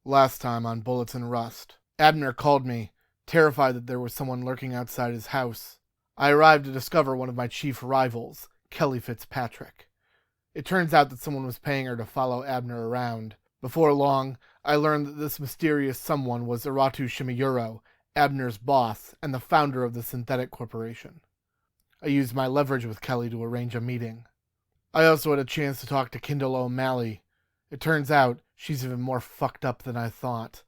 Last time on Bullets and Rust, Abner called me, terrified that there was someone lurking outside his house. I arrived to discover one of my chief rivals, Kelly Fitzpatrick. It turns out that someone was paying her to follow Abner around. Before long, I learned that this mysterious someone was Iratu Shimeyuro, Abner's boss and the founder of the Synthetic Corporation. I used my leverage with Kelly to arrange a meeting. I also had a chance to talk to Kendall O'Malley. It turns out she's even more fucked up than I thought.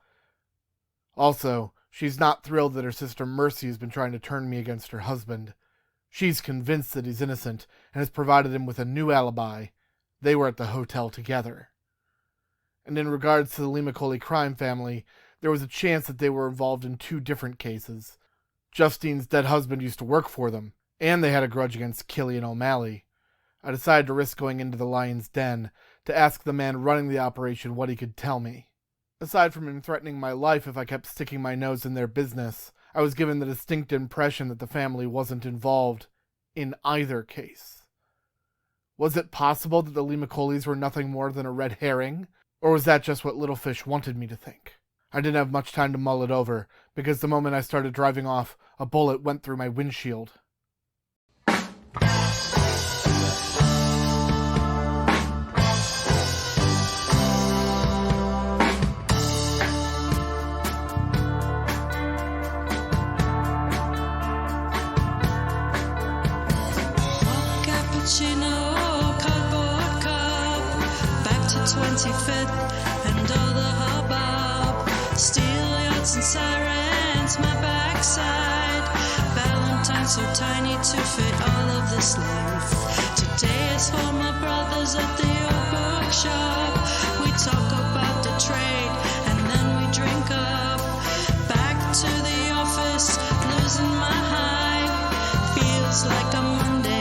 Also, she's not thrilled that her sister Mercy has been trying to turn me against her husband. She's convinced that he's innocent and has provided him with a new alibi. They were at the hotel together. And in regards to the Limacoli crime family, there was a chance that they were involved in two different cases. Justine's dead husband used to work for them, and they had a grudge against Killian O'Malley. I decided to risk going into the lion's den to ask the man running the operation what he could tell me. Aside from him threatening my life if I kept sticking my nose in their business, I was given the distinct impression that the family wasn't involved in either case. Was it possible that the Limacolis were nothing more than a red herring, or was that just what Little Fish wanted me to think? I didn't have much time to mull it over, because the moment I started driving off, a bullet went through my windshield. Cardboard cup, back to 25th and all the hubbub, steel yachts and sirens, my backside, Valentine so tiny to fit all of this life. Today is for my brothers at the old bookshop. We talk about the trade and then we drink up. Back to the office, losing my high, feels like a Monday.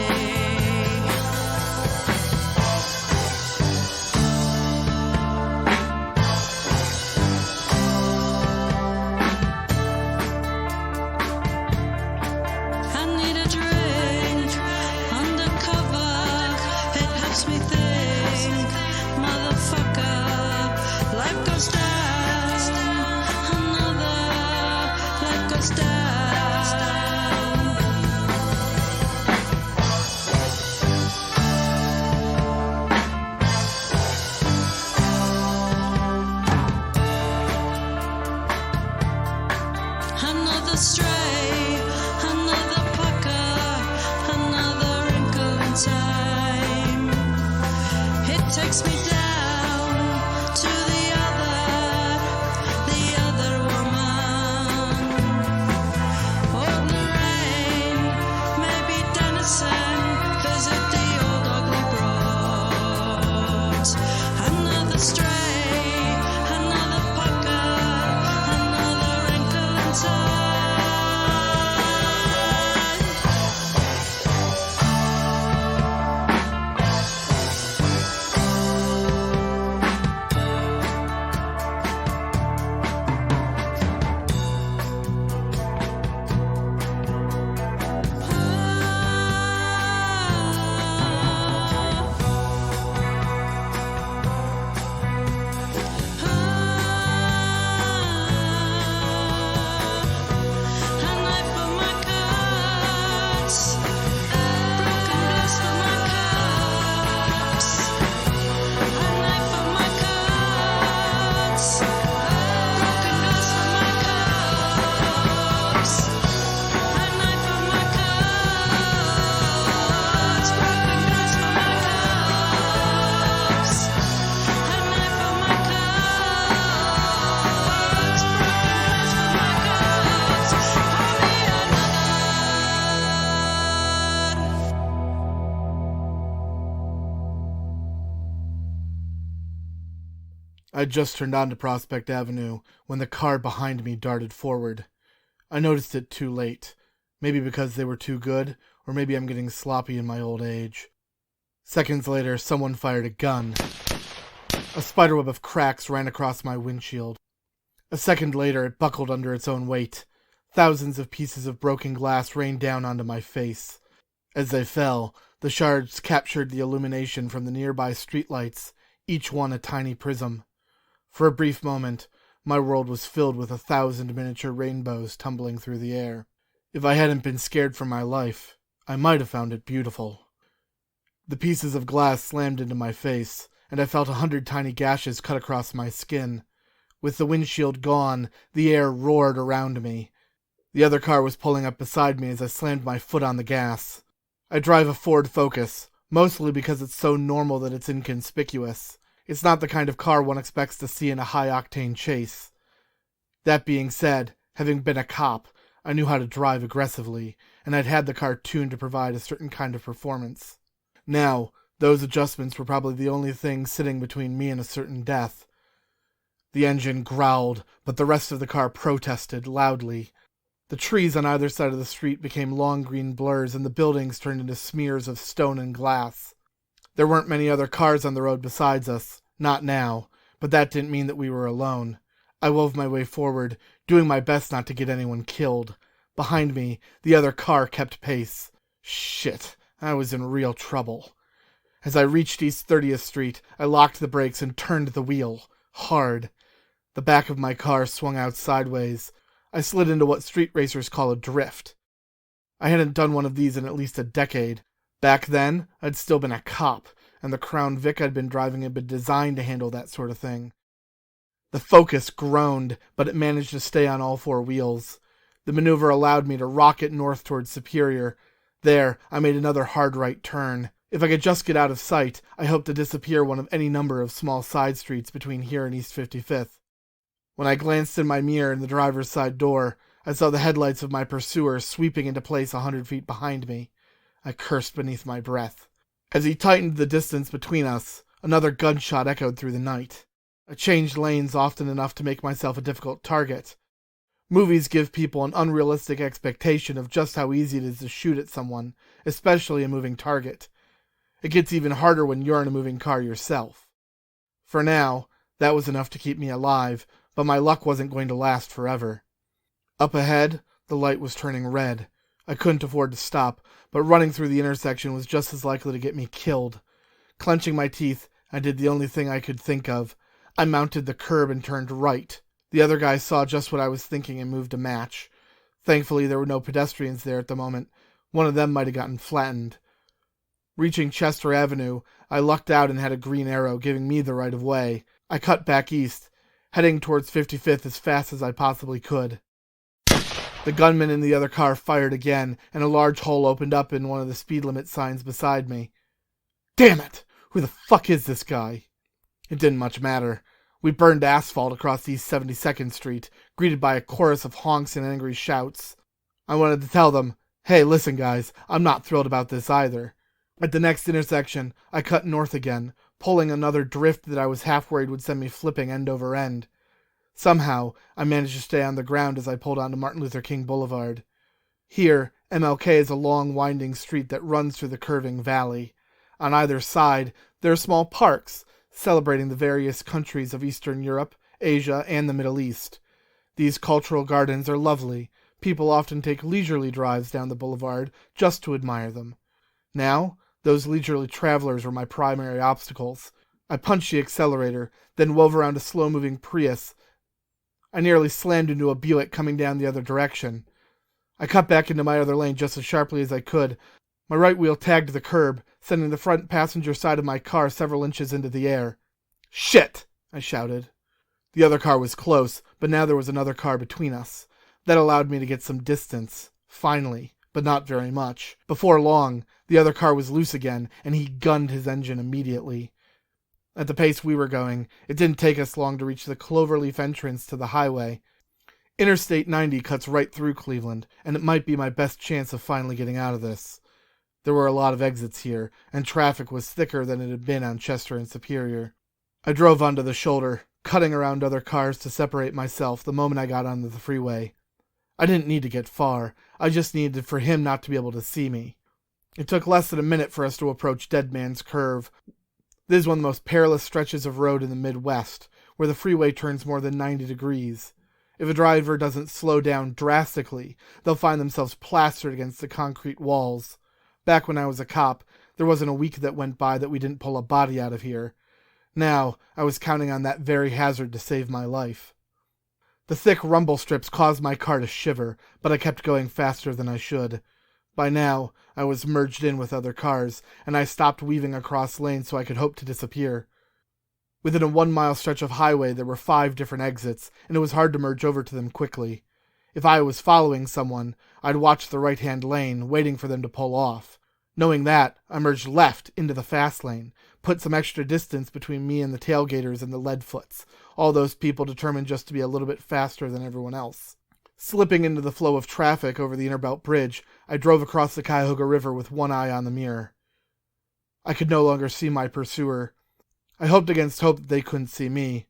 Another stray, another pucker, another wrinkle in time. It takes me down to the other woman. Oh, Lorraine, maybe Denison, visit the old ugly broad. Another stray, another pucker, another wrinkle in time. I just turned onto Prospect Avenue when the car behind me darted forward. I noticed it too late. Maybe because they were too good, or maybe I'm getting sloppy in my old age. Seconds later, someone fired a gun. A spiderweb of cracks ran across my windshield. A second later, it buckled under its own weight. Thousands of pieces of broken glass rained down onto my face. As they fell, the shards captured the illumination from the nearby streetlights, each one a tiny prism. For a brief moment, My world was filled with 1,000 miniature rainbows tumbling through the air. If I hadn't been scared for my life, I might have found it beautiful. The pieces of glass slammed into my face, and I felt 100 tiny gashes cut across my skin. With the windshield gone, the air roared around me. The other car was pulling up beside me as I slammed my foot on the gas. I drive a Ford Focus, mostly because it's so normal that it's inconspicuous. It's not the kind of car one expects to see in a high-octane chase. That being said, having been a cop, I knew how to drive aggressively, and I'd had the car tuned to provide a certain kind of performance. Now, those adjustments were probably the only thing sitting between me and a certain death. The engine growled, but the rest of the car protested loudly. The trees on either side of the street became long green blurs, and the buildings turned into smears of stone and glass. There weren't many other cars on the road besides us, not now, but that didn't mean that we were alone. I wove my way forward, doing my best not to get anyone killed. Behind me, the other car kept pace. Shit, I was in real trouble. As I reached East 30th Street, I locked the brakes and turned the wheel, hard. The back of my car swung out sideways. I slid into what street racers call a drift. I hadn't done one of these in at least a decade. Back then, I'd still been a cop, and the Crown Vic I'd been driving had been designed to handle that sort of thing. The Focus groaned, but it managed to stay on all four wheels. The maneuver allowed me to rocket north towards Superior. There, I made another hard right turn. If I could just get out of sight, I hoped to disappear one of any number of small side streets between here and East 55th. When I glanced in my mirror in the driver's side door, I saw the headlights of my pursuer sweeping into place 100 feet behind me. I cursed beneath my breath. As he tightened the distance between us, another gunshot echoed through the night. I changed lanes often enough to make myself a difficult target. Movies give people an unrealistic expectation of just how easy it is to shoot at someone, especially a moving target. It gets even harder when you're in a moving car yourself. For now, that was enough to keep me alive, but my luck wasn't going to last forever. Up ahead, the light was turning red. I couldn't afford to stop, but running through the intersection was just as likely to get me killed. Clenching my teeth, I did the only thing I could think of. I mounted the curb and turned right. The other guy saw just what I was thinking and moved to match. Thankfully, there were no pedestrians there at the moment. One of them might have gotten flattened. Reaching Chester Avenue, I lucked out and had a green arrow giving me the right of way. I cut back east, heading towards 55th as fast as I possibly could. The gunman in the other car fired again, and a large hole opened up in one of the speed limit signs beside me. Damn it! Who the fuck is this guy? It didn't much matter. We burned asphalt across East 72nd Street, greeted by a chorus of honks and angry shouts. I wanted to tell them, hey, listen guys, I'm not thrilled about this either. At the next intersection, I cut north again, pulling another drift that I was half worried would send me flipping end over end. Somehow, I managed to stay on the ground as I pulled onto Martin Luther King Boulevard. Here, MLK is a long winding street that runs through the curving valley. On either side, there are small parks, celebrating the various countries of Eastern Europe, Asia, and the Middle East. These cultural gardens are lovely. People often take leisurely drives down the boulevard just to admire them. Now, those leisurely travelers were my primary obstacles. I punched the accelerator, then wove around a slow-moving Prius. I nearly slammed into a Buick coming down the other direction. I cut back into my other lane just as sharply as I could. My right wheel tagged the curb, sending the front passenger side of my car several inches into the air. Shit! I shouted. The other car was close, but now there was another car between us. That allowed me to get some distance, finally, but not very much. Before long, the other car was loose again, and he gunned his engine immediately. At the pace we were going, it didn't take us long to reach the Cloverleaf entrance to the highway. Interstate 90 cuts right through Cleveland, and it might be my best chance of finally getting out of this. There were a lot of exits here, and traffic was thicker than it had been on Chester and Superior. I drove onto the shoulder, cutting around other cars to separate myself the moment I got onto the freeway. I didn't need to get far. I just needed for him not to be able to see me. It took less than a minute for us to approach Dead Man's Curve. This is one of the most perilous stretches of road in the Midwest, where the freeway turns more than 90 degrees. If a driver doesn't slow down drastically, they'll find themselves plastered against the concrete walls. Back when I was a cop, there wasn't a week that went by that we didn't pull a body out of here. Now, I was counting on that very hazard to save my life. The thick rumble strips caused my car to shiver, but I kept going faster than I should. By now, I was merged in with other cars, and I stopped weaving across lanes so I could hope to disappear. Within a 1-mile stretch of highway, there were 5 different exits, and it was hard to merge over to them quickly. If I was following someone, I'd watch the right-hand lane, waiting for them to pull off. Knowing that, I merged left into the fast lane, put some extra distance between me and the tailgaters and the leadfoots, all those people determined just to be a little bit faster than everyone else. Slipping into the flow of traffic over the Interbelt Bridge, I drove across the Cuyahoga River with one eye on the mirror. I could no longer see my pursuer. I hoped against hope that they couldn't see me.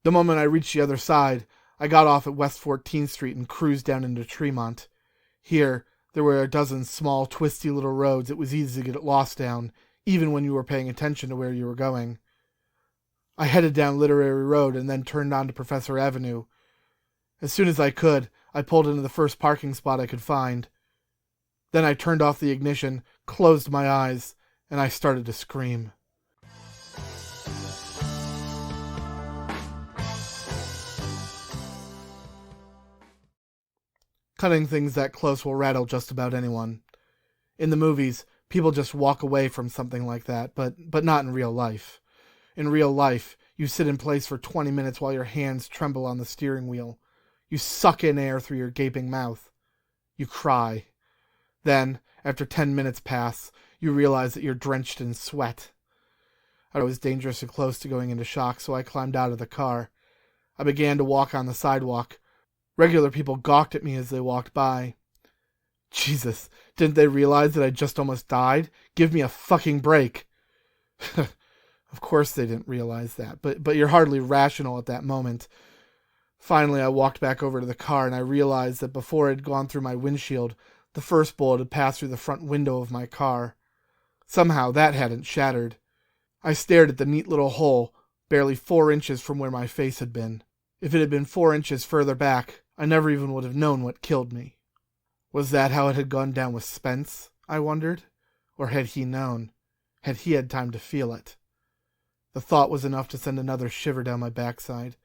The moment I reached the other side, I got off at West 14th Street and cruised down into Tremont. Here, there were a dozen small, twisty little roads it was easy to get lost down, even when you were paying attention to where you were going. I headed down Literary Road and then turned onto Professor Avenue. As soon as I could, I pulled into the first parking spot I could find. Then I turned off the ignition, closed my eyes, and I started to scream. Cutting things that close will rattle just about anyone. In the movies, people just walk away from something like that, but not in real life. In real life, you sit in place for 20 minutes while your hands tremble on the steering wheel. You suck in air through your gaping mouth. You cry. Then, after 10 minutes pass, you realize that you're drenched in sweat. I was dangerously close to going into shock, so I climbed out of the car. I began to walk on the sidewalk. Regular people gawked at me as they walked by. Jesus, didn't they realize that I just almost died? Give me a fucking break. Of course they didn't realize that, but you're hardly rational at that moment. Finally, I walked back over to the car, and I realized that before it had gone through my windshield, the first bullet had passed through the front window of my car. Somehow that hadn't shattered. I stared at the neat little hole, barely 4 inches from where my face had been. If it had been 4 inches further back, I never even would have known what killed me. Was that how it had gone down with Spence, I wondered? Or had he known? Had he had time to feel it? The thought was enough to send another shiver down my backside.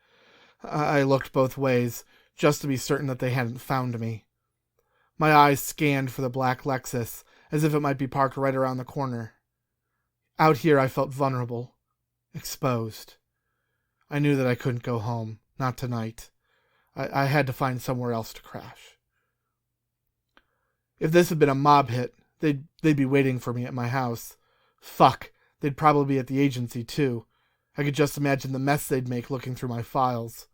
I looked both ways, just to be certain that they hadn't found me. My eyes scanned for the black Lexus, as if it might be parked right around the corner. Out here I felt vulnerable, exposed. I knew that I couldn't go home, not tonight. I had to find somewhere else to crash. If this had been a mob hit, they'd be waiting for me at my house. Fuck, they'd probably be at the agency too. I could just imagine the mess they'd make looking through my files.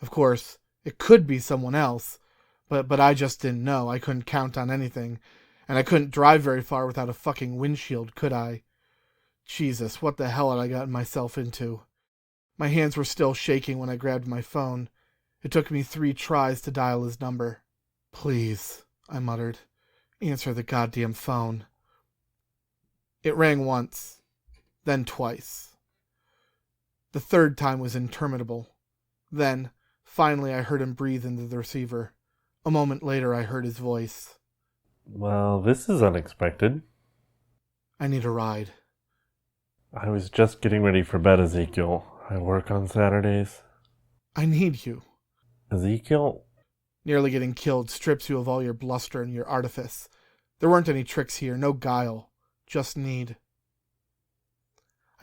Of course, it could be someone else, but I just didn't know. I couldn't count on anything, and I couldn't drive very far without a fucking windshield, could I? Jesus, what the hell had I gotten myself into? My hands were still shaking when I grabbed my phone. It took me 3 tries to dial his number. Please, I muttered, answer the goddamn phone. It rang once, then twice. The third time was interminable. Then, finally, I heard him breathe into the receiver. A moment later, I heard his voice. Well, this is unexpected. I need a ride. I was just getting ready for bed, Ezekiel. I work on Saturdays. I need you. Ezekiel? Nearly getting killed strips you of all your bluster and your artifice. There weren't any tricks here, no guile. Just need.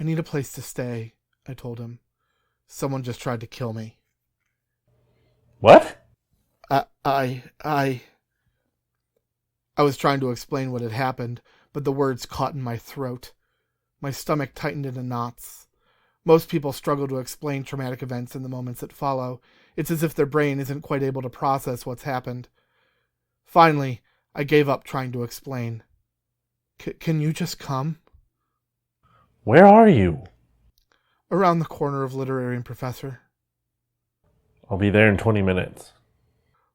I need a place to stay, I told him. Someone just tried to kill me. What? I was trying to explain what had happened, but the words caught in my throat. My stomach tightened into knots. Most people struggle to explain traumatic events in the moments that follow. It's as if their brain isn't quite able to process what's happened. Finally, I gave up trying to explain. Can you just come? Where are you? Around the corner of Literary and Professor. I'll be there in 20 minutes.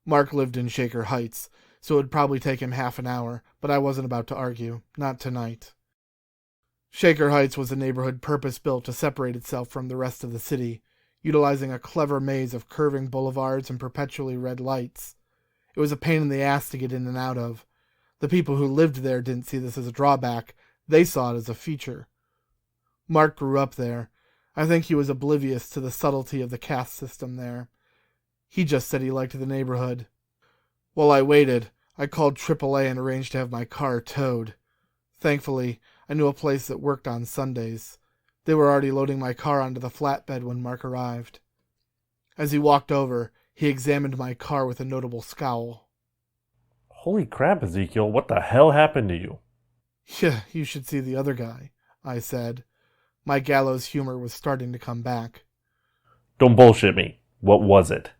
Mark lived in Shaker Heights, so it would probably take him half an hour, but I wasn't about to argue. Not tonight. Shaker Heights was a neighborhood purpose-built to separate itself from the rest of the city, utilizing a clever maze of curving boulevards and perpetually red lights. It was a pain in the ass to get in and out of. The people who lived there didn't see this as a drawback. They saw it as a feature. Mark grew up there. I think he was oblivious to the subtlety of the caste system there. He just said he liked the neighborhood. While I waited, I called AAA and arranged to have my car towed. Thankfully, I knew a place that worked on Sundays. They were already loading my car onto the flatbed when Mark arrived. As he walked over, he examined my car with a notable scowl. Holy crap, Ezekiel, what the hell happened to you? Yeah, you should see the other guy, I said. My gallows humor was starting to come back. Don't bullshit me. What was it?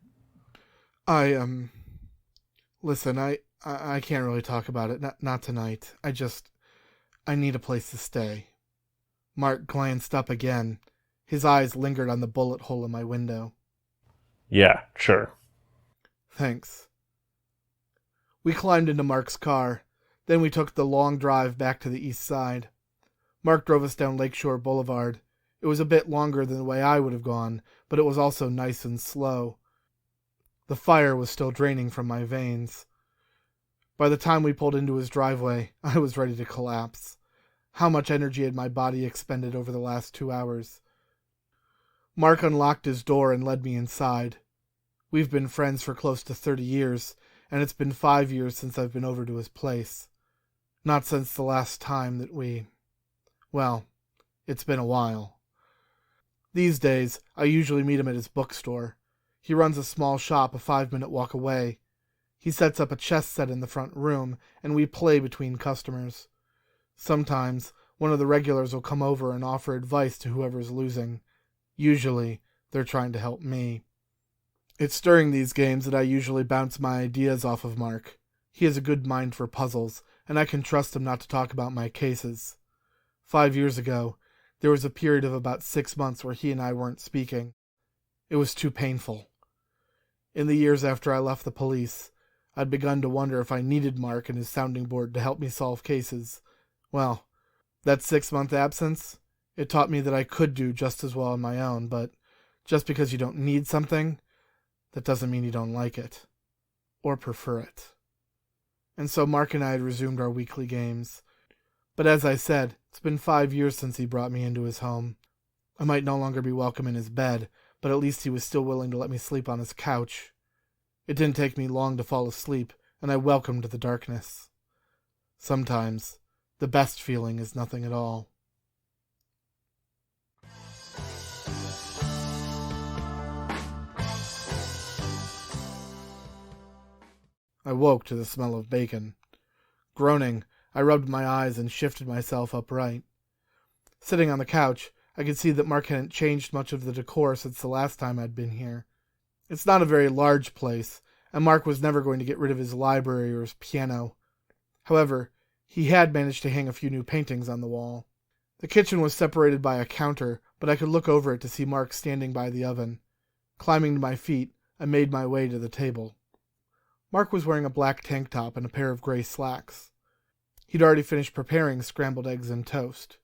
Listen, I can't really talk about it. Not tonight. I need a place to stay. Mark glanced up again. His eyes lingered on the bullet hole in my window. Yeah, sure. Thanks. We climbed into Mark's car. Then we took the long drive back to the east side. Mark drove us down Lakeshore Boulevard. It was a bit longer than the way I would have gone, but it was also nice and slow. The fire was still draining from my veins. By the time we pulled into his driveway, I was ready to collapse. How much energy had my body expended over the last 2 hours? Mark unlocked his door and led me inside. We've been friends for close to 30 years, and it's been 5 years since I've been over to his place. Not since the last time that well, it's been a while. These days, I usually meet him at his bookstore. He runs a small shop a 5-minute walk away. He sets up a chess set in the front room, and we play between customers. Sometimes, one of the regulars will come over and offer advice to whoever's losing. Usually, they're trying to help me. It's during these games that I usually bounce my ideas off of Mark. He has a good mind for puzzles, and I can trust him not to talk about my cases. 5 years ago, there was a period of about 6 months where he and I weren't speaking. It was too painful. In the years after I left the police, I'd begun to wonder if I needed Mark and his sounding board to help me solve cases. Well, that 6-month absence, it taught me that I could do just as well on my own, but just because you don't need something, that doesn't mean you don't like it. Or prefer it. And so Mark and I had resumed our weekly games. But as I said, it's been 5 years since he brought me into his home. I might no longer be welcome in his bed, but at least he was still willing to let me sleep on his couch. It didn't take me long to fall asleep, and I welcomed the darkness. Sometimes, the best feeling is nothing at all. I woke to the smell of bacon. Groaning, I rubbed my eyes and shifted myself upright. Sitting on the couch, I could see that Mark hadn't changed much of the decor since the last time I'd been here. It's not a very large place, and Mark was never going to get rid of his library or his piano. However, he had managed to hang a few new paintings on the wall. The kitchen was separated by a counter, but I could look over it to see Mark standing by the oven. Climbing to my feet, I made my way to the table. Mark was wearing a black tank top and a pair of gray slacks. He'd already finished preparing scrambled eggs and toast.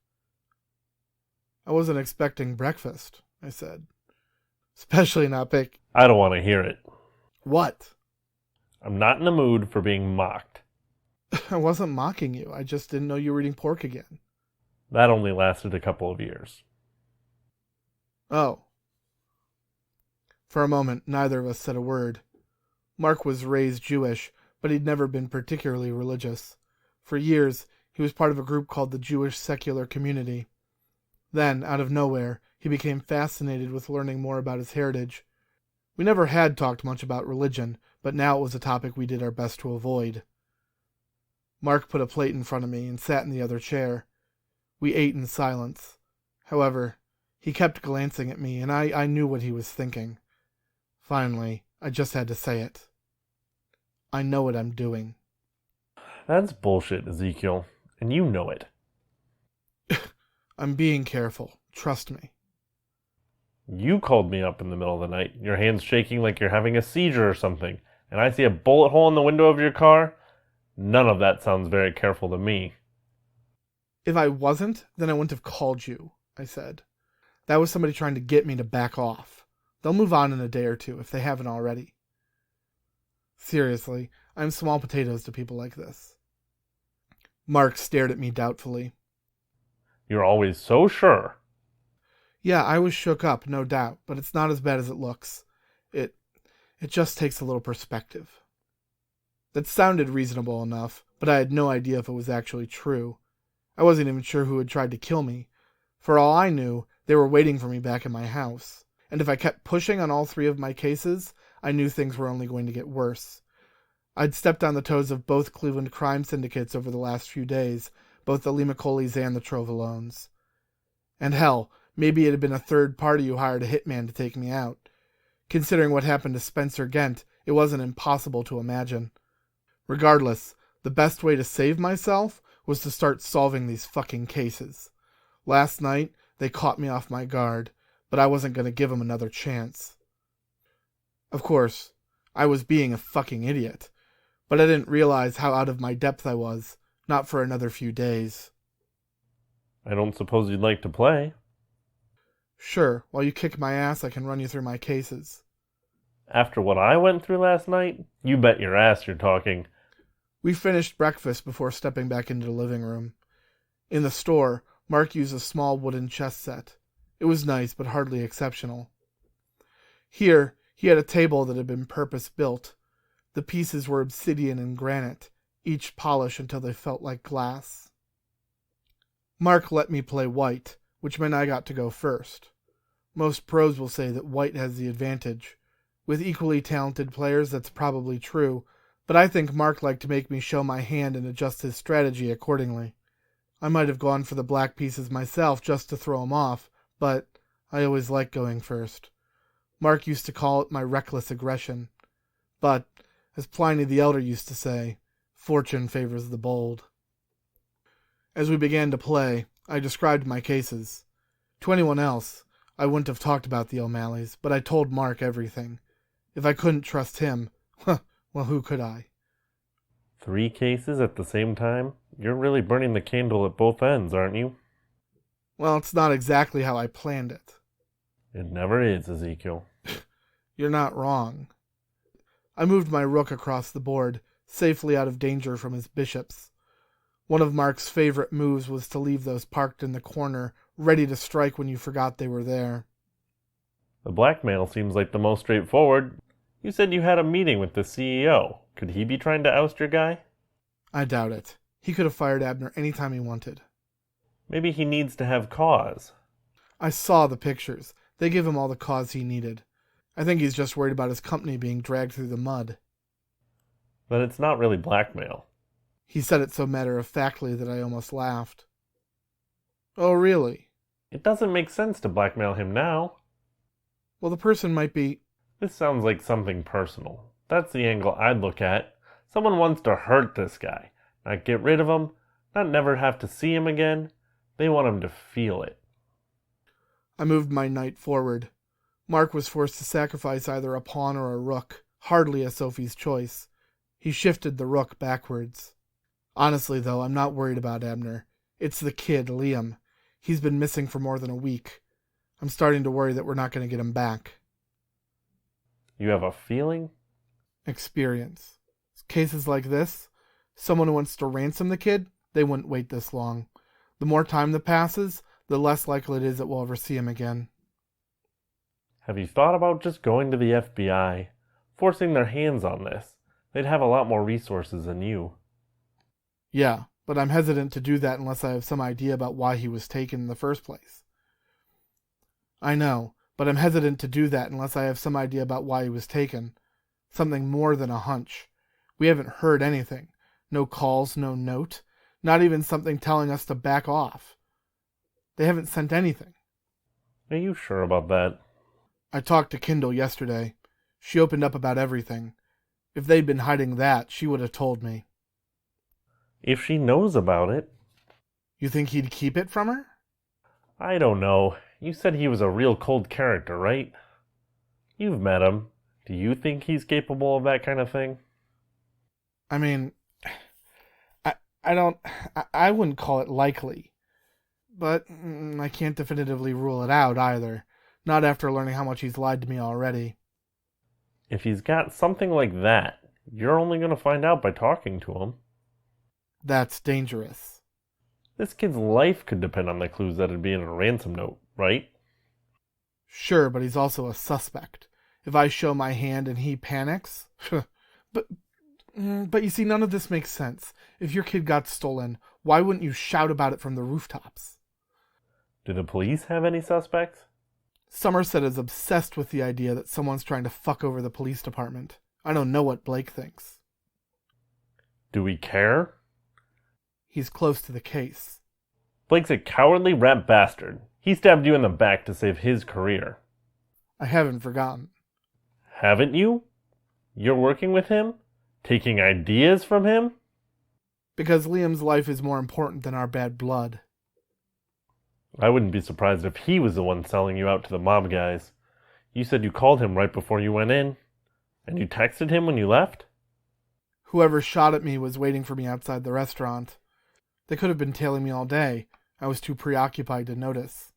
I wasn't expecting breakfast, I said. Especially not bacon. I don't want to hear it. What? I'm not in the mood for being mocked. I wasn't mocking you. I just didn't know you were eating pork again. That only lasted a couple of years. Oh. For a moment, neither of us said a word. Mark was raised Jewish, but he'd never been particularly religious. For years, he was part of a group called the Jewish Secular Community. Then, out of nowhere, he became fascinated with learning more about his heritage. We never had talked much about religion, but now it was a topic we did our best to avoid. Mark put a plate in front of me and sat in the other chair. We ate in silence. However, he kept glancing at me, and I knew what he was thinking. Finally, I just had to say it. I know what I'm doing. That's bullshit, Ezekiel, and you know it. I'm being careful. Trust me. You called me up in the middle of the night, your hands shaking like you're having a seizure or something, and I see a bullet hole in the window of your car? None of that sounds very careful to me. If I wasn't, then I wouldn't have called you, I said. That was somebody trying to get me to back off. They'll move on in a day or two if they haven't already. Seriously, I'm small potatoes to people like this. Mark stared at me doubtfully. You're always so sure. Yeah, I was shook up, no doubt, but it's not as bad as it looks. It It just takes a little perspective. That sounded reasonable enough, but I had no idea if it was actually true. I wasn't even sure who had tried to kill me. For all I knew, they were waiting for me back in my house. And if I kept pushing on all 3 of my cases, I knew things were only going to get worse. I'd stepped on the toes of both Cleveland crime syndicates over the last few days, both the Limacolis and the Trovalones. And hell, maybe it had been a third party who hired a hitman to take me out. Considering what happened to Spencer Gent, it wasn't impossible to imagine. Regardless, the best way to save myself was to start solving these fucking cases. Last night, they caught me off my guard, but I wasn't going to give them another chance. Of course, I was being a fucking idiot, but I didn't realize how out of my depth I was, not for another few days. I don't suppose you'd like to play? Sure, while you kick my ass, I can run you through my cases. After what I went through last night, you bet your ass you're talking. We finished breakfast before stepping back into the living room. In the store, Mark used a small wooden chess set. It was nice, but hardly exceptional. Here, he had a table that had been purpose-built. The pieces were obsidian and granite, each polished until they felt like glass. Mark let me play white, which meant I got to go first. Most pros will say that white has the advantage. With equally talented players, that's probably true, but I think Mark liked to make me show my hand and adjust his strategy accordingly. I might have gone for the black pieces myself just to throw him off, but I always liked going first. Mark used to call it my reckless aggression. But, as Pliny the Elder used to say, fortune favors the bold. As we began to play, I described my cases. To anyone else, I wouldn't have talked about the O'Malleys, but I told Mark everything. If I couldn't trust him, well, who could I? 3 cases at the same time? You're really burning the candle at both ends, aren't you? Well, it's not exactly how I planned it. It never is, Ezekiel. You're not wrong. I moved my rook across the board, safely out of danger from his bishops. One of Mark's favorite moves was to leave those parked in the corner, ready to strike when you forgot they were there. The blackmail seems like the most straightforward. You said you had a meeting with the CEO. Could he be trying to oust your guy? I doubt it. He could have fired Abner any time he wanted. Maybe he needs to have cause. I saw the pictures. They give him all the cause he needed. I think he's just worried about his company being dragged through the mud. Then it's not really blackmail. He said it so matter-of-factly that I almost laughed. Oh, really? It doesn't make sense to blackmail him now. Well, the person might be... This sounds like something personal. That's the angle I'd look at. Someone wants to hurt this guy. Not get rid of him. Not never have to see him again. They want him to feel it. I moved my knight forward. Mark was forced to sacrifice either a pawn or a rook, hardly a Sophie's choice. He shifted the rook backwards. Honestly, though, I'm not worried about Abner. It's the kid, Liam. He's been missing for more than a week. I'm starting to worry that we're not going to get him back. You have a feeling? Experience. Cases like this, someone who wants to ransom the kid, they wouldn't wait this long. The more time that passes, the less likely it is that we'll ever see him again. Have you thought about just going to the FBI? Forcing their hands on this? They'd have a lot more resources than you. Yeah, but I'm hesitant to do that unless I have some idea about why he was taken in the first place. I know, but I'm hesitant to do that unless I have some idea about why he was taken. Something more than a hunch. We haven't heard anything. No calls, no note. Not even something telling us to back off. They haven't sent anything. Are you sure about that? I talked to Kendall yesterday. She opened up about everything. If they'd been hiding that, she would have told me. If she knows about it. You think he'd keep it from her? I don't know. You said he was a real cold character, right? You've met him. Do you think he's capable of that kind of thing? I mean, I wouldn't call it likely. But I can't definitively rule it out either. Not after learning how much he's lied to me already. If he's got something like that, you're only going to find out by talking to him. That's dangerous. This kid's life could depend on the clues that'd be in a ransom note, right? Sure, but he's also a suspect. If I show my hand and he panics? But you see, none of this makes sense. If your kid got stolen, why wouldn't you shout about it from the rooftops? Do the police have any suspects? Somerset is obsessed with the idea that someone's trying to fuck over the police department. I don't know what Blake thinks. Do we care? He's close to the case. Blake's a cowardly rat bastard. He stabbed you in the back to save his career. I haven't forgotten. Haven't you? You're working with him? Taking ideas from him? Because Liam's life is more important than our bad blood. I wouldn't be surprised if he was the one selling you out to the mob guys. You said you called him right before you went in. And you texted him when you left? Whoever shot at me was waiting for me outside the restaurant. They could have been tailing me all day. I was too preoccupied to notice.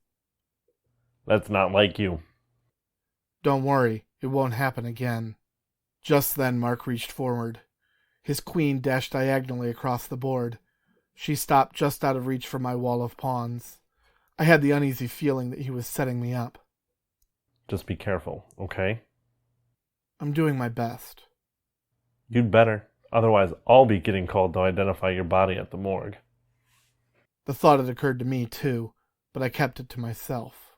That's not like you. Don't worry, it won't happen again. Just then Mark reached forward. His queen dashed diagonally across the board. She stopped just out of reach from my wall of pawns. I had the uneasy feeling that he was setting me up. Just be careful, okay? I'm doing my best. You'd better. Otherwise, I'll be getting called to identify your body at the morgue. The thought had occurred to me, too, but I kept it to myself.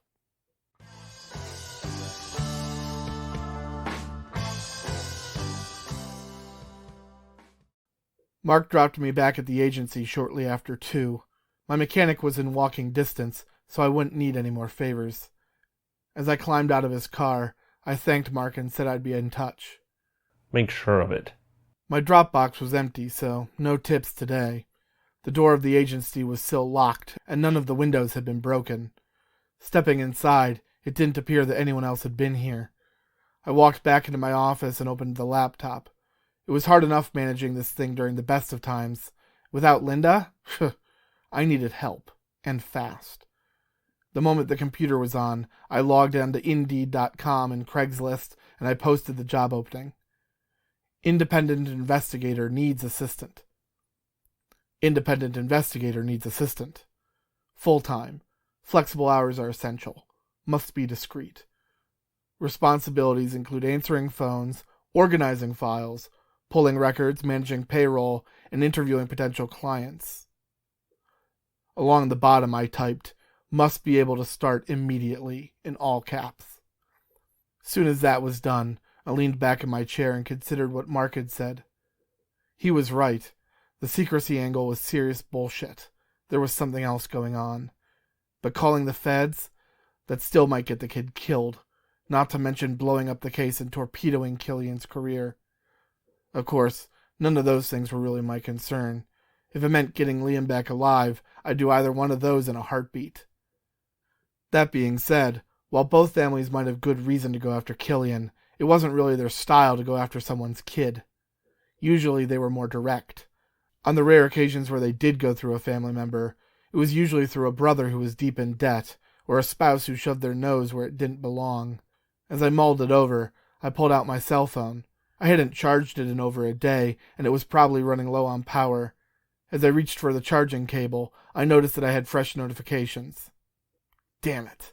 Mark dropped me back at the agency shortly after 2. My mechanic was in walking distance, so I wouldn't need any more favors. As I climbed out of his car, I thanked Mark and said I'd be in touch. Make sure of it. My drop box was empty, so no tips today. The door of the agency was still locked, and none of the windows had been broken. Stepping inside, it didn't appear that anyone else had been here. I walked back into my office and opened the laptop. It was hard enough managing this thing during the best of times. Without Linda, I needed help, and fast. The moment the computer was on, I logged onto Indeed.com and Craigslist, and I posted the job opening. Independent investigator needs assistant. Independent investigator needs assistant. Full-time. Flexible hours are essential. Must be discreet. Responsibilities include answering phones, organizing files, pulling records, managing payroll, and interviewing potential clients. Along the bottom I typed, must be able to start immediately, in all caps. Soon as that was done, I leaned back in my chair and considered what Mark had said. He was right. The secrecy angle was serious bullshit. There was something else going on. But calling the feds? That still might get the kid killed, not to mention blowing up the case and torpedoing Killian's career. Of course, none of those things were really my concern. If it meant getting Liam back alive, I'd do either one of those in a heartbeat. That being said, while both families might have good reason to go after Killian, it wasn't really their style to go after someone's kid. Usually they were more direct. On the rare occasions where they did go through a family member, it was usually through a brother who was deep in debt, or a spouse who shoved their nose where it didn't belong. As I mulled it over, I pulled out my cell phone. I hadn't charged it in over a day, and it was probably running low on power. As I reached for the charging cable, I noticed that I had fresh notifications. Damn it.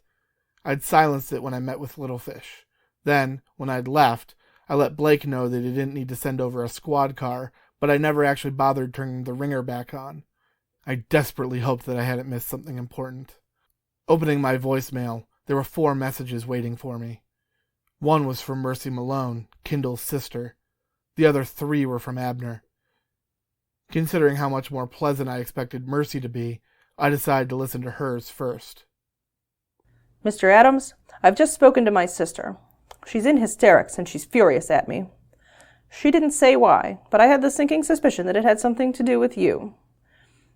I'd silenced it when I met with Littlefish. Then, when I'd left, I let Blake know that he didn't need to send over a squad car, but I never actually bothered turning the ringer back on. I desperately hoped that I hadn't missed something important. Opening my voicemail, there were 4 messages waiting for me. One was from Mercy Malone, Kindle's sister. The other 3 were from Abner. Considering how much more pleasant I expected Mercy to be, I decided to listen to hers first. Mr. Adams, I've just spoken to my sister. She's in hysterics and she's furious at me. She didn't say why, but I had the sinking suspicion that it had something to do with you.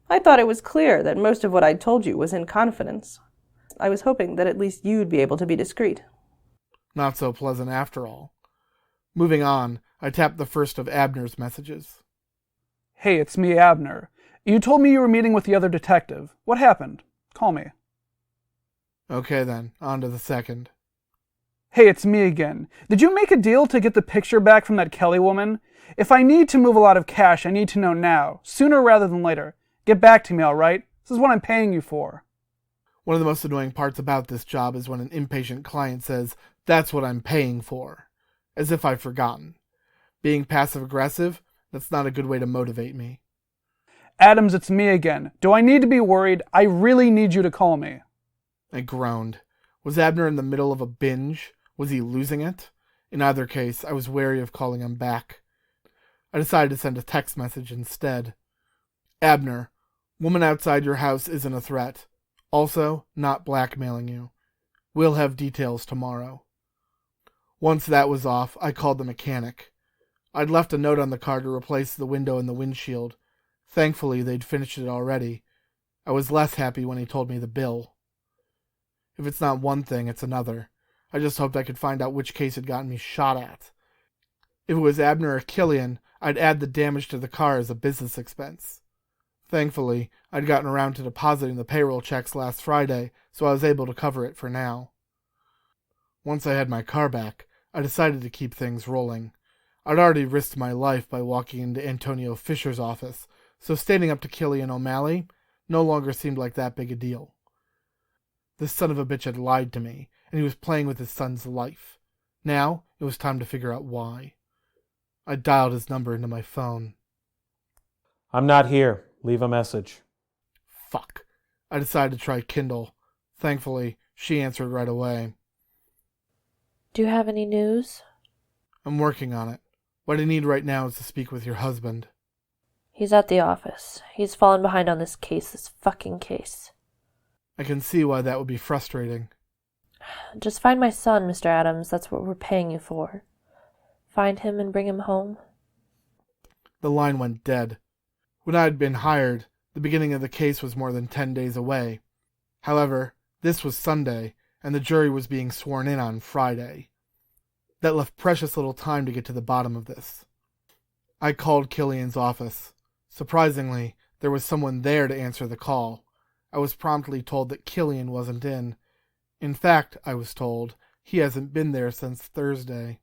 I thought it was clear that most of what I'd told you was in confidence. I was hoping that at least you'd be able to be discreet. Not so pleasant after all. Moving on, I tapped the first of Abner's messages. Hey, it's me, Abner. You told me you were meeting with the other detective. What happened? Call me. Okay then, on to the second. Hey, it's me again. Did you make a deal to get the picture back from that Kelly woman? If I need to move a lot of cash, I need to know now, sooner rather than later. Get back to me, all right? This is what I'm paying you for. One of the most annoying parts about this job is when an impatient client says, "That's what I'm paying for." as if I've forgotten. Being passive-aggressive, that's not a good way to motivate me. Adams, it's me again. Do I need to be worried? I really need you to call me. I groaned. Was Abner in the middle of a binge? Was he losing it? In either case, I was wary of calling him back. I decided to send a text message instead. Abner, woman outside your house isn't a threat. Also, not blackmailing you. We'll have details tomorrow. Once that was off, I called the mechanic. I'd left a note on the car to replace the window and the windshield. Thankfully, they'd finished it already. I was less happy when he told me the bill. If it's not one thing, it's another. I just hoped I could find out which case had gotten me shot at. If it was Abner or Killian, I'd add the damage to the car as a business expense. Thankfully, I'd gotten around to depositing the payroll checks last Friday, so I was able to cover it for now. Once I had my car back, I decided to keep things rolling. I'd already risked my life by walking into Antonio Fisher's office, so standing up to Killian O'Malley no longer seemed like that big a deal. This son of a bitch had lied to me, and he was playing with his son's life. Now, it was time to figure out why. I dialed his number into my phone. I'm not here. Leave a message. Fuck. I decided to try Kindle. Thankfully, she answered right away. Do you have any news? I'm working on it. What I need right now is to speak with your husband. He's at the office. He's fallen behind on this fucking case. I can see why that would be frustrating. Just find my son, Mr. Adams. That's what we're paying you for. Find him and bring him home. The line went dead. When I had been hired, the beginning of the case was more than 10 days away. However, this was Sunday, and the jury was being sworn in on Friday. That left precious little time to get to the bottom of this. I called Killian's office. Surprisingly, there was someone there to answer the call. I was promptly told that Killian wasn't in. In fact, I was told, he hasn't been there since Thursday.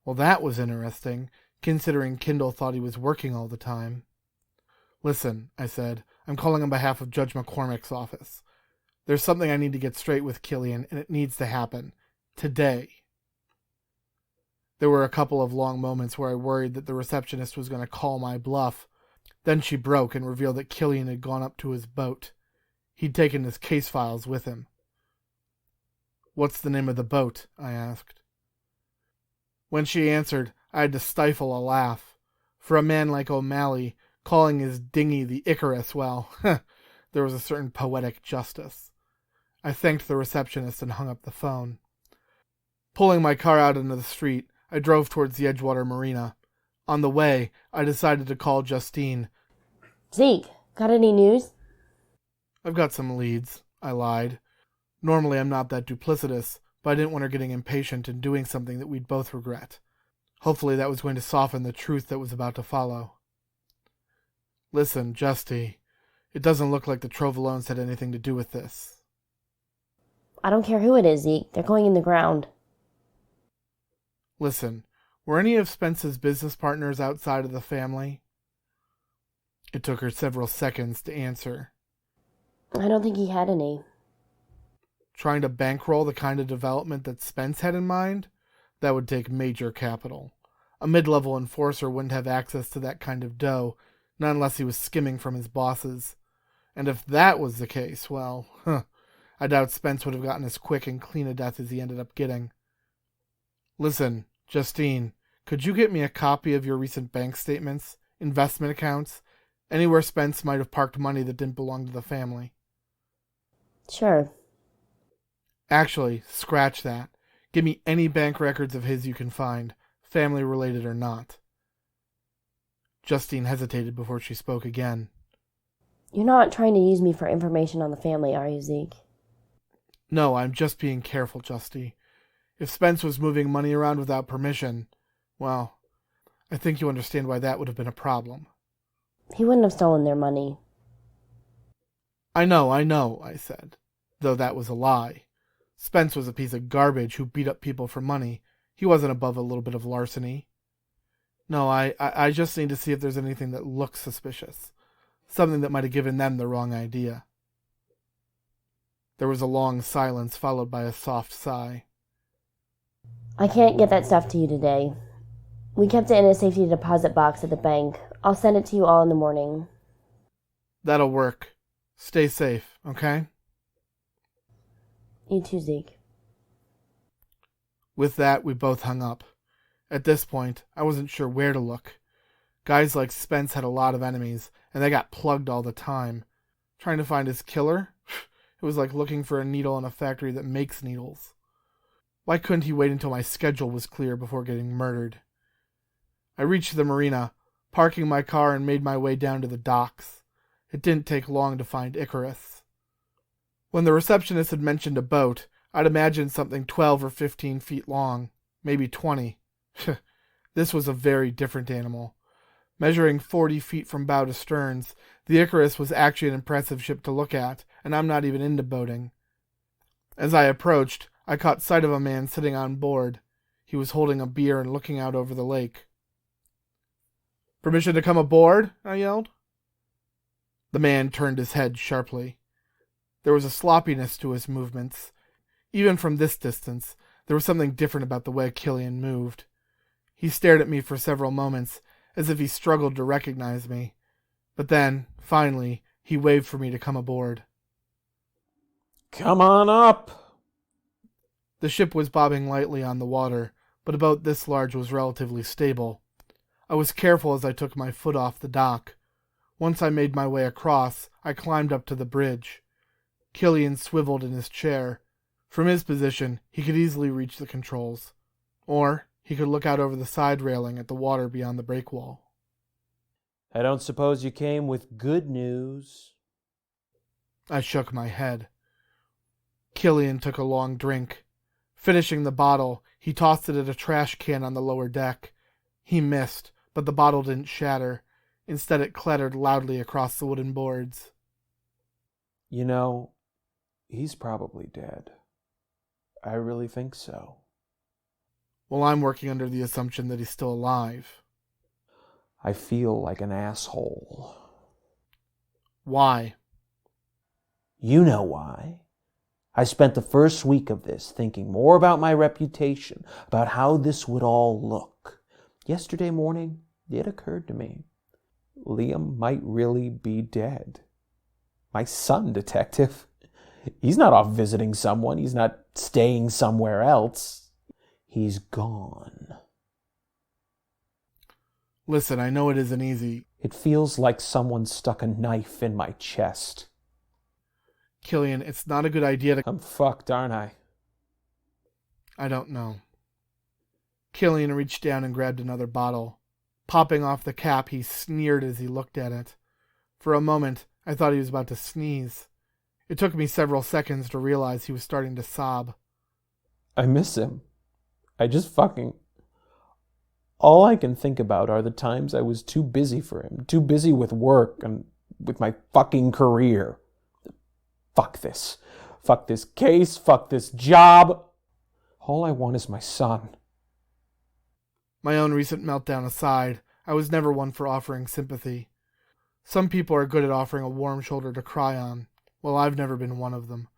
Well, that was interesting, considering Kindle thought he was working all the time. Listen, I said, I'm calling on behalf of Judge McCormick's office. There's something I need to get straight with Killian, and it needs to happen. Today. There were a couple of long moments where I worried that the receptionist was going to call my bluff. Then she broke and revealed that Killian had gone up to his boat. He'd taken his case files with him. What's the name of the boat? I asked. When she answered, I had to stifle a laugh. For a man like O'Malley, calling his dinghy the Icarus, well, there was a certain poetic justice. I thanked the receptionist and hung up the phone. Pulling my car out into the street, I drove towards the Edgewater Marina. On the way, I decided to call Justine. Zeke, got any news? I've got some leads, I lied. Normally I'm not that duplicitous, but I didn't want her getting impatient and doing something that we'd both regret. Hopefully that was going to soften the truth that was about to follow. Listen, Justy, it doesn't look like the Trovalones had anything to do with this. I don't care who it is, Zeke. They're going in the ground. Listen, were any of Spence's business partners outside of the family? It took her several seconds to answer. I don't think he had any. Trying to bankroll the kind of development that Spence had in mind? That would take major capital. A mid-level enforcer wouldn't have access to that kind of dough, not unless he was skimming from his bosses. And if that was the case, well, I doubt Spence would have gotten as quick and clean a death as he ended up getting. Listen, Justine, could you get me a copy of your recent bank statements, investment accounts, anywhere Spence might have parked money that didn't belong to the family? Sure. Actually, scratch that. Give me any bank records of his you can find, family-related or not. Justine hesitated before she spoke again. You're not trying to use me for information on the family, are you, Zeke? No, I'm just being careful, Justy. If Spence was moving money around without permission, well, I think you understand why that would have been a problem. He wouldn't have stolen their money. I know, I said, though that was a lie. Spence was a piece of garbage who beat up people for money. He wasn't above a little bit of larceny. No, I just need to see if there's anything that looks suspicious. Something that might have given them the wrong idea. There was a long silence followed by a soft sigh. I can't get that stuff to you today. We kept it in a safety deposit box at the bank. I'll send it to you all in the morning. That'll work. Stay safe, okay? You too, Zeke. With that, we both hung up. At this point, I wasn't sure where to look. Guys like Spence had a lot of enemies, and they got plugged all the time. Trying to find his killer? It was like looking for a needle in a factory that makes needles. Why couldn't he wait until my schedule was clear before getting murdered? I reached the marina, parking my car, and made my way down to the docks. It didn't take long to find Icarus. When the receptionist had mentioned a boat, I'd imagined something 12 or 15 feet long, maybe 20. This was a very different animal. Measuring 40 feet from bow to sterns, the Icarus was actually an impressive ship to look at, and I'm not even into boating. As I approached, I caught sight of a man sitting on board. He was holding a beer and looking out over the lake. "Permission to come aboard?" I yelled. The man turned his head sharply. There was a sloppiness to his movements. Even from this distance, there was something different about the way Killian moved. He stared at me for several moments, as if he struggled to recognize me. But then, finally, he waved for me to come aboard. Come on up. The ship was bobbing lightly on the water, but a boat this large was relatively stable. I was careful as I took my foot off the dock. Once I made my way across, I climbed up to the bridge. Killian swiveled in his chair. From his position, he could easily reach the controls. Or he could look out over the side railing at the water beyond the breakwall. I don't suppose you came with good news. I shook my head. Killian took a long drink. Finishing the bottle, he tossed it at a trash can on the lower deck. He missed, but the bottle didn't shatter. Instead, it clattered loudly across the wooden boards. You know, he's probably dead. I really think so. Well, I'm working under the assumption that he's still alive. I feel like an asshole. Why? You know why. I spent the first week of this thinking more about my reputation, about how this would all look. Yesterday morning, it occurred to me. Liam might really be dead. My son, detective. He's not off visiting someone. He's not staying somewhere else. He's gone. Listen, I know it isn't easy. It feels like someone stuck a knife in my chest. Killian, it's not a good idea to... I'm fucked, aren't I? I don't know. Killian reached down and grabbed another bottle. Popping off the cap, he sneered as he looked at it. For a moment, I thought he was about to sneeze. It took me several seconds to realize he was starting to sob. I miss him. I just fucking... All I can think about are the times I was too busy for him, too busy with work and with my fucking career. Fuck this. Fuck this case. Fuck this job. All I want is my son. My own recent meltdown aside, I was never one for offering sympathy. Some people are good at offering a warm shoulder to cry on. Well, I've never been one of them.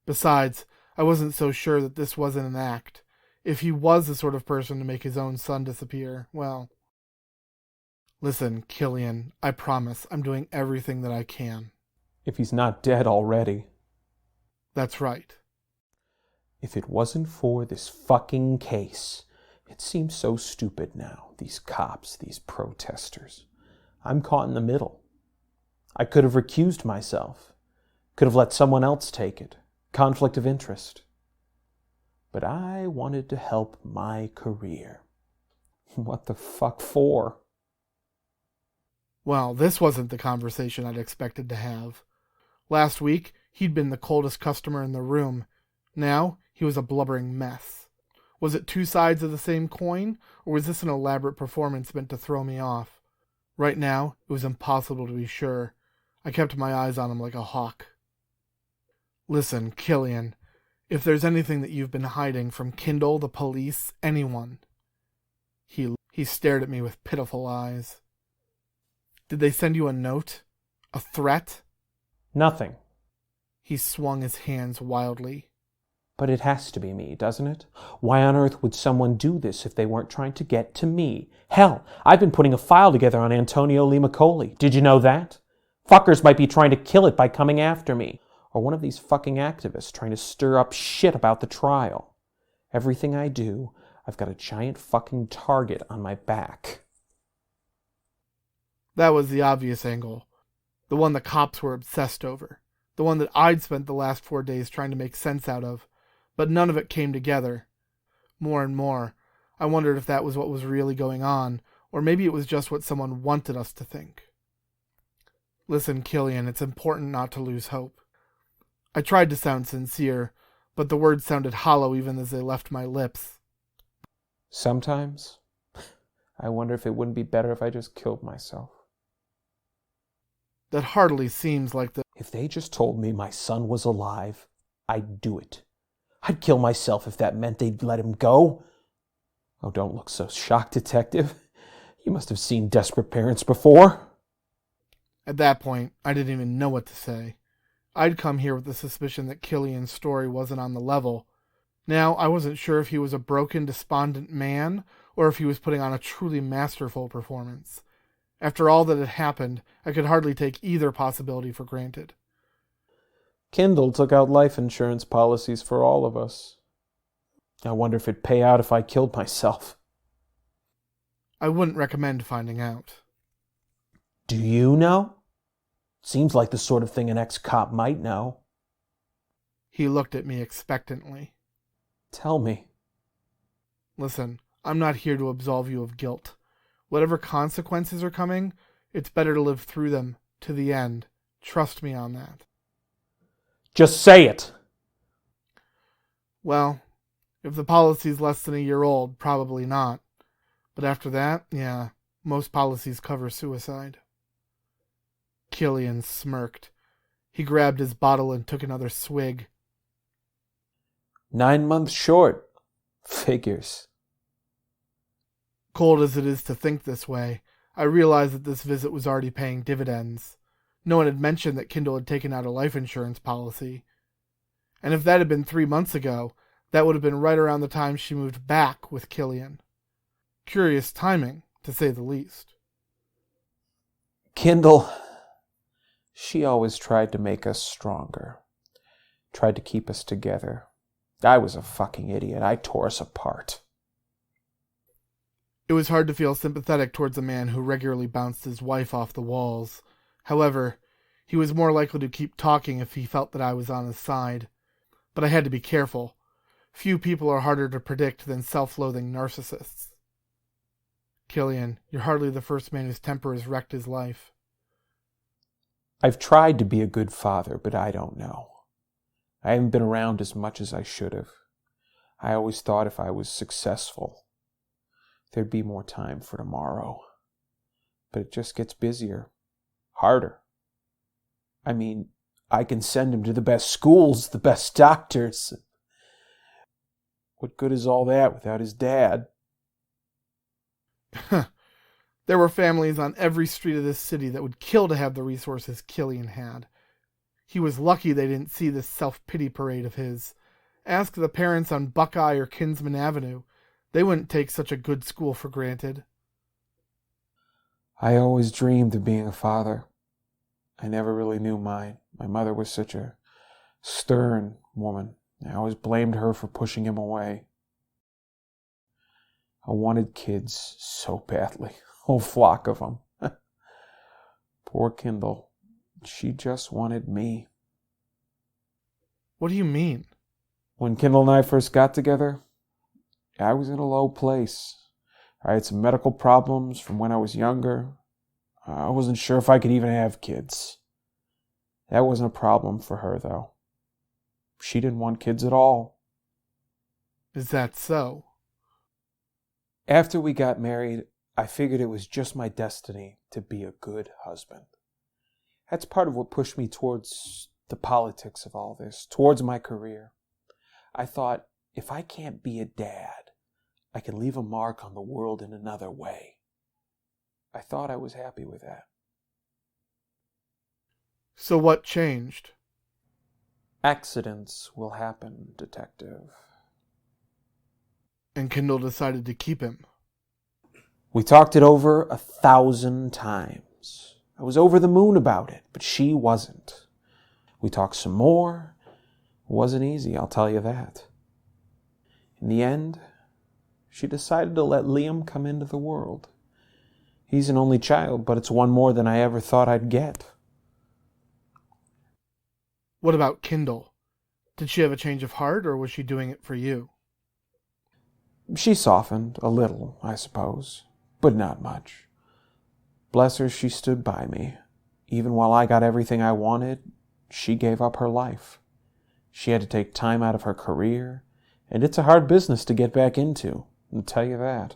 Besides, I wasn't so sure that this wasn't an act. If he was the sort of person to make his own son disappear, well... Listen, Killian, I promise I'm doing everything that I can. If he's not dead already. That's right. If it wasn't for this fucking case, it seems so stupid now. These cops, these protesters. I'm caught in the middle. I could have recused myself. Could have let someone else take it. Conflict of interest. But I wanted to help my career. What the fuck for? Well, this wasn't the conversation I'd expected to have. Last week, he'd been the coldest customer in the room. Now, he was a blubbering mess. Was it two sides of the same coin, or was this an elaborate performance meant to throw me off? Right now, it was impossible to be sure. I kept my eyes on him like a hawk. Listen, Killian, if there's anything that you've been hiding from Kindle, the police, anyone... He stared at me with pitiful eyes. Did they send you a note? A threat? Nothing. He swung his hands wildly. But it has to be me, doesn't it? Why on earth would someone do this if they weren't trying to get to me? Hell, I've been putting a file together on Antonio Limacoli. Did you know that? Fuckers might be trying to kill it by coming after me. Or one of these fucking activists trying to stir up shit about the trial. Everything I do, I've got a giant fucking target on my back. That was the obvious angle. The one the cops were obsessed over. The one that I'd spent the last 4 days trying to make sense out of. But none of it came together. More and more, I wondered if that was what was really going on, or maybe it was just what someone wanted us to think. Listen, Killian, it's important not to lose hope. I tried to sound sincere, but the words sounded hollow even as they left my lips. Sometimes, I wonder if it wouldn't be better if I just killed myself. That hardly seems like the... If they just told me my son was alive, I'd do it. I'd kill myself if that meant they'd let him go. Oh, don't look so shocked, Detective. You must have seen Desperate Parents before. At that point, I didn't even know what to say. I'd come here with the suspicion that Killian's story wasn't on the level. Now, I wasn't sure if he was a broken, despondent man, or if he was putting on a truly masterful performance. After all that had happened, I could hardly take either possibility for granted. Kendall took out life insurance policies for all of us. I wonder if it'd pay out if I killed myself. I wouldn't recommend finding out. Do you know? Seems like the sort of thing an ex-cop might know. He looked at me expectantly. Tell me. Listen, I'm not here to absolve you of guilt. Whatever consequences are coming, it's better to live through them to the end. Trust me on that. Just say it! Well, if the policy's less than a year old, probably not. But after that, yeah, most policies cover suicide. Killian smirked. He grabbed his bottle and took another swig. 9 months short. Figures. Cold as it is to think this way, I realized that this visit was already paying dividends. No one had mentioned that Kendall had taken out a life insurance policy. And if that had been 3 months ago, that would have been right around the time she moved back with Killian. Curious timing, to say the least. Kendall, she always tried to make us stronger. Tried to keep us together. I was a fucking idiot. I tore us apart. It was hard to feel sympathetic towards a man who regularly bounced his wife off the walls. However, he was more likely to keep talking if he felt that I was on his side. But I had to be careful. Few people are harder to predict than self-loathing narcissists. Killian, you're hardly the first man whose temper has wrecked his life. I've tried to be a good father, but I don't know. I haven't been around as much as I should have. I always thought if I was successful, there'd be more time for tomorrow. But it just gets busier. Harder. I mean, I can send him to the best schools, the best doctors. What good is all that without his dad? There were families on every street of this city that would kill to have the resources Killian had. He was lucky they didn't see this self-pity parade of his. Ask the parents on Buckeye or Kinsman Avenue. They wouldn't take such a good school for granted. I always dreamed of being a father. I never really knew mine. My mother was such a stern woman. I always blamed her for pushing him away. I wanted kids so badly. A whole flock of them. Poor Kendall. She just wanted me. What do you mean? When Kendall and I first got together, I was in a low place. I had some medical problems from when I was younger. I wasn't sure if I could even have kids. That wasn't a problem for her, though. She didn't want kids at all. Is that so? After we got married, I figured it was just my destiny to be a good husband. That's part of what pushed me towards the politics of all this, towards my career. I thought, if I can't be a dad, I can leave a mark on the world in another way. I thought I was happy with that. So what changed? Accidents will happen, Detective. And Kendall decided to keep him. We talked it over 1,000 times. I was over the moon about it, but she wasn't. We talked some more. It wasn't easy, I'll tell you that. In the end, she decided to let Liam come into the world. He's an only child, but it's one more than I ever thought I'd get. What about Kendall? Did she have a change of heart, or was she doing it for you? She softened a little, I suppose, but not much. Bless her, she stood by me. Even while I got everything I wanted, she gave up her life. She had to take time out of her career, and it's a hard business to get back into, I'll tell you that.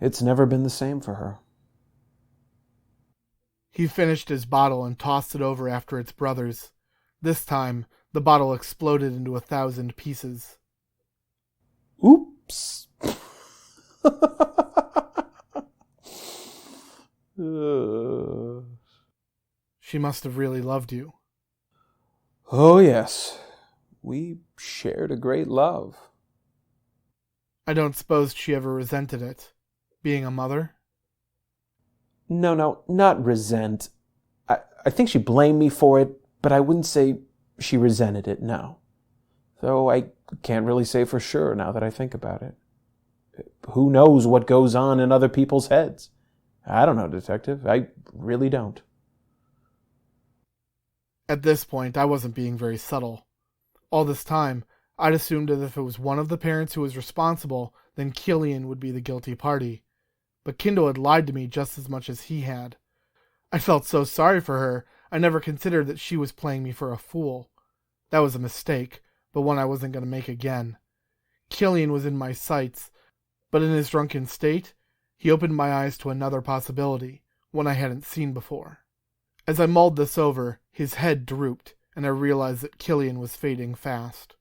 It's never been the same for her. He finished his bottle and tossed it over after its brothers. This time, the bottle exploded into 1,000 pieces. Oops. She must have really loved you. Oh, yes. We shared a great love. I don't suppose she ever resented it, being a mother? No, not resent. I think she blamed me for it, but I wouldn't say she resented it, no. Though I can't really say for sure now that I think about it. Who knows what goes on in other people's heads? I don't know, Detective. I really don't. At this point, I wasn't being very subtle. All this time, I'd assumed that if it was one of the parents who was responsible, then Killian would be the guilty party. But Kendall had lied to me just as much as he had. I felt so sorry for her, I never considered that she was playing me for a fool. That was a mistake, but one I wasn't going to make again. Killian was in my sights, but in his drunken state, he opened my eyes to another possibility, one I hadn't seen before. As I mulled this over, his head drooped, and I realized that Killian was fading fast.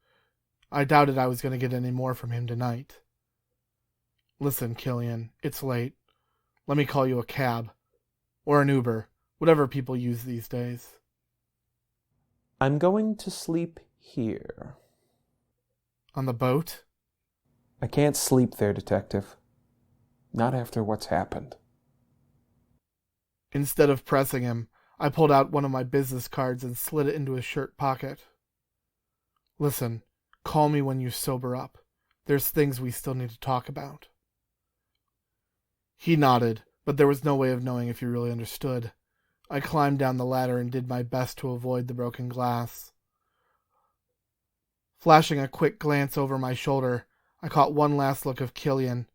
I doubted I was going to get any more from him tonight. Listen, Killian, it's late. Let me call you a cab. Or an Uber, whatever people use these days. I'm going to sleep here. On the boat? I can't sleep there, Detective. Not after what's happened. Instead of pressing him, I pulled out one of my business cards and slid it into his shirt pocket. Listen, call me when you sober up. There's things we still need to talk about. He nodded, but there was no way of knowing if he really understood. I climbed down the ladder and did my best to avoid the broken glass. Flashing a quick glance over my shoulder, I caught one last look of Killian.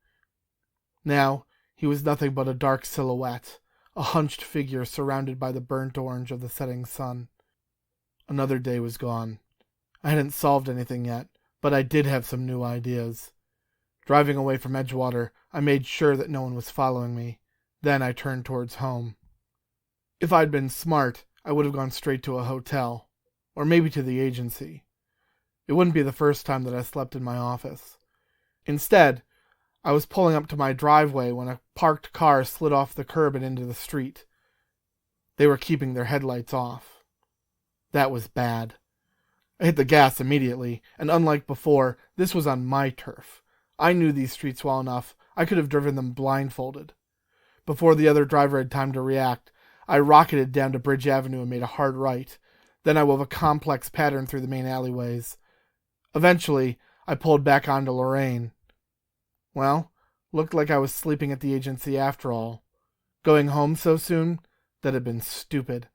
Now, he was nothing but a dark silhouette, a hunched figure surrounded by the burnt orange of the setting sun. Another day was gone. I hadn't solved anything yet, but I did have some new ideas. Driving away from Edgewater, I made sure that no one was following me. Then I turned towards home. If I'd been smart, I would have gone straight to a hotel, or maybe to the agency. It wouldn't be the first time that I slept in my office. Instead, I was pulling up to my driveway when a parked car slid off the curb and into the street. They were keeping their headlights off. That was bad. I hit the gas immediately, and unlike before, this was on my turf. I knew these streets well enough, I could have driven them blindfolded. Before the other driver had time to react, I rocketed down to Bridge Avenue and made a hard right. Then I wove a complex pattern through the main alleyways. Eventually, I pulled back onto Lorraine. Well, looked like I was sleeping at the agency after all. Going home so soon? That had been stupid.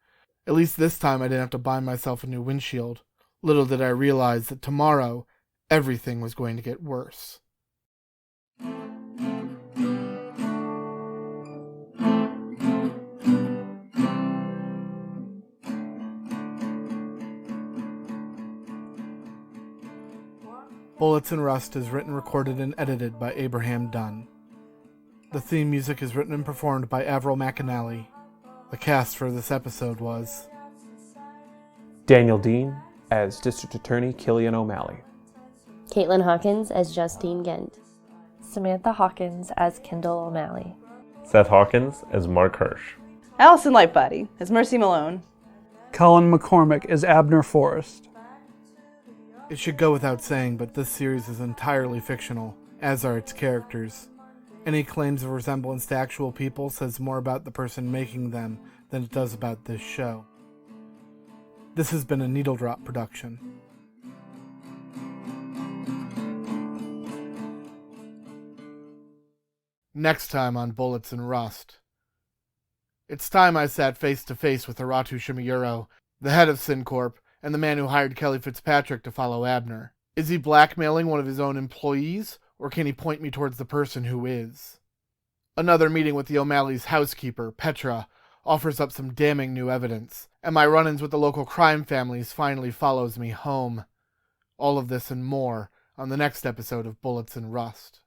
At least this time I didn't have to buy myself a new windshield. Little did I realize that tomorrow, everything was going to get worse. Bullets and Rust is written, recorded, and edited by Abraham Dunn. The theme music is written and performed by Avril McAnally. The cast for this episode was Daniel Dean as District Attorney Killian O'Malley. Caitlin Hawkins as Justine Gent. Samantha Hawkins as Kendall O'Malley. Seth Hawkins as Mark Hirsch. Allison Lightbody as Mercy Malone. Colin McCormick as Abner Forrest. It should go without saying, but this series is entirely fictional, as are its characters. Any claims of resemblance to actual people says more about the person making them than it does about this show. This has been a Needle Drop production. Next time on Bullets and Rust. It's time I sat face to face with Aratu Shimiyuro, the head of SynCorp, and the man who hired Kelly Fitzpatrick to follow Abner. Is he blackmailing one of his own employees, or can he point me towards the person who is? Another meeting with the O'Malley's housekeeper, Petra, offers up some damning new evidence, and my run-ins with the local crime families finally follows me home. All of this and more on the next episode of Bullets and Rust.